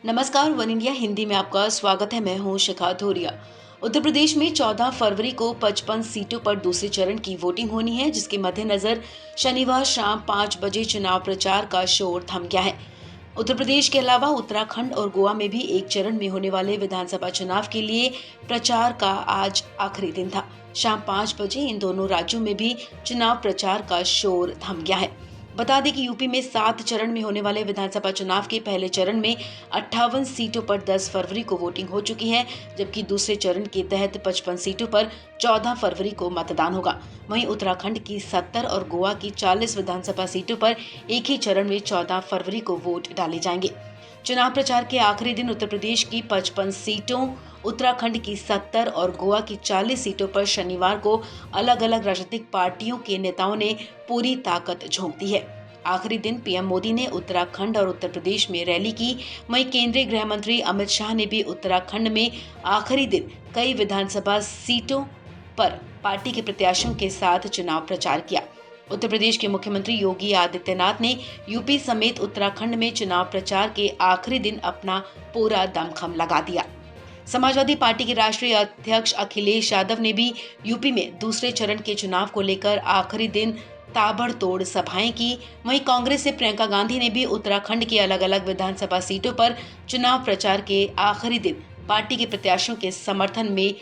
नमस्कार, one India Hindi में आपका स्वागत है। मैं हूं शिखा धोरिया। उत्तर प्रदेश में 14 फरवरी को 55 सीटों पर दूसरे चरण की वोटिंग होनी है, जिसके मद्देनजर शनिवार शाम 5 बजे चुनाव प्रचार का शोर थम गया है। उत्तर प्रदेश के अलावा उत्तराखंड और गोवा में भी एक चरण में होने वाले विधानसभा चुनाव के लिए प्रचार का आज आखिरी दिन था। शाम 5 बजे इन दोनों राज्यों में भी चुनाव प्रचार का शोर थम गया है। बता दें कि यूपी में 7 चरण में होने वाले विधानसभा चुनाव के पहले चरण में 58 सीटों पर 10 फरवरी को वोटिंग हो चुकी है, जबकि दूसरे चरण के तहत 55 सीटों पर 14 फरवरी को मतदान होगा। वहीं उत्तराखंड की 70 और गोवा की 40 विधानसभा सीटों पर एक ही चरण में 14 फरवरी को वोट डाले जाएंगे। चुनाव प्रचार के आखिरी दिन उत्तर प्रदेश की 55 सीटों, उत्तराखंड की 70 और गोवा की 40 सीटों पर शनिवार को अलग अलग राजनीतिक पार्टियों के नेताओं ने पूरी ताकत झोंक दी है। आखिरी दिन पीएम मोदी ने उत्तराखंड और उत्तर प्रदेश में रैली की। वहीं केंद्रीय गृह मंत्री अमित शाह ने भी उत्तराखंड में आखिरी दिन कई विधानसभा सीटों पर पार्टी के प्रत्याशियों के साथ चुनाव प्रचार किया। उत्तर प्रदेश के मुख्यमंत्री योगी आदित्यनाथ ने यूपी समेत उत्तराखंड में चुनाव प्रचार के आखिरी दिन अपना पूरा दमखम लगा दिया। समाजवादी पार्टी के राष्ट्रीय अध्यक्ष अखिलेश यादव ने भी यूपी में दूसरे चरण के चुनाव को लेकर आखिरी दिन ताबड़तोड़ सभाएं की। वहीं कांग्रेस से प्रियंका गांधी ने भी उत्तराखंड की अलग अलग विधानसभा सीटों पर चुनाव प्रचार के आखिरी दिन पार्टी के प्रत्याशियों के समर्थन में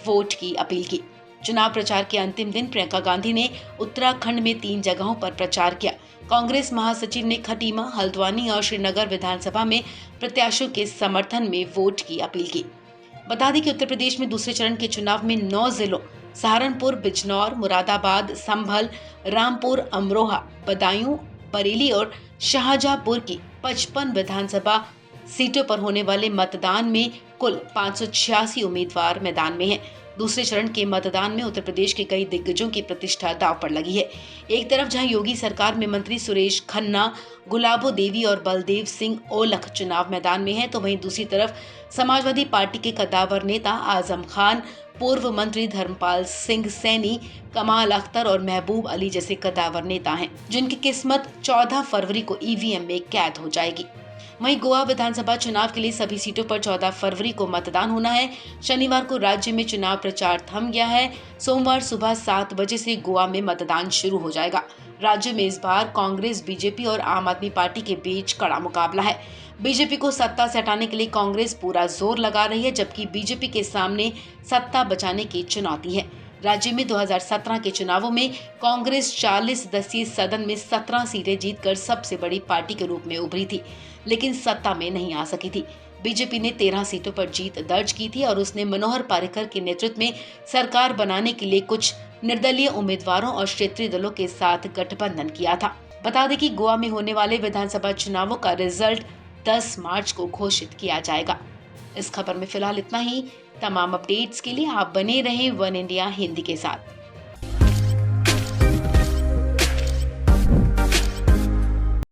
वोट की अपील की। चुनाव प्रचार के अंतिम दिन प्रियंका गांधी ने उत्तराखंड में 3 जगहों पर प्रचार किया। कांग्रेस महासचिव ने खटीमा, हल्द्वानी और श्रीनगर विधानसभा में प्रत्याशियों के समर्थन में वोट की अपील की। बता दें कि उत्तर प्रदेश में दूसरे चरण के चुनाव में 9 जिलों सहारनपुर, बिजनौर, मुरादाबाद, संभल, रामपुर, अमरोहा, बदायूं, बरेली और शाहजहांपुर की 55 विधानसभा सीटों पर होने वाले मतदान में कुल 586 उम्मीदवार मैदान में हैं। दूसरे चरण के मतदान में उत्तर प्रदेश के कई दिग्गजों की प्रतिष्ठा दांव पर लगी है। एक तरफ जहां योगी सरकार में मंत्री सुरेश खन्ना, गुलाबो देवी और बलदेव सिंह ओलख चुनाव मैदान में हैं, तो वहीं दूसरी तरफ समाजवादी पार्टी के कद्दावर नेता आजम खान, पूर्व मंत्री धर्मपाल सिंह सैनी, कमाल अख्तर और महबूब अली जैसे कद्दावर नेता हैं, जिनकी किस्मत 14 फरवरी को ईवीएम में कैद हो जाएगी। वहीं गोवा विधानसभा चुनाव के लिए सभी सीटों पर 14 फरवरी को मतदान होना है। शनिवार को राज्य में चुनाव प्रचार थम गया है। सोमवार सुबह 7 बजे से गोवा में मतदान शुरू हो जाएगा। राज्य में इस बार कांग्रेस, बीजेपी और आम आदमी पार्टी के बीच कड़ा मुकाबला है। बीजेपी को सत्ता से हटाने के लिए कांग्रेस पूरा जोर लगा रही है, जबकि बीजेपी के सामने सत्ता बचाने की चुनौती है। राज्य में 2017 के चुनावों में कांग्रेस 40 सदस्यीय सदन में 17 सीटें जीतकर सबसे बड़ी पार्टी के रूप में उभरी थी, लेकिन सत्ता में नहीं आ सकी थी। बीजेपी ने 13 सीटों पर जीत दर्ज की थी और उसने मनोहर पर्रिकर के नेतृत्व में सरकार बनाने के लिए कुछ निर्दलीय उम्मीदवारों और क्षेत्रीय दलों के साथ गठबंधन किया था। बता दें कि गोवा में होने वाले विधानसभा चुनावों का रिजल्ट 10 मार्च को घोषित किया जाएगा। इस खबर में फिलहाल इतना ही। तमाम अपडेट्स के लिए आप बने रहें वन इंडिया हिंदी के साथ।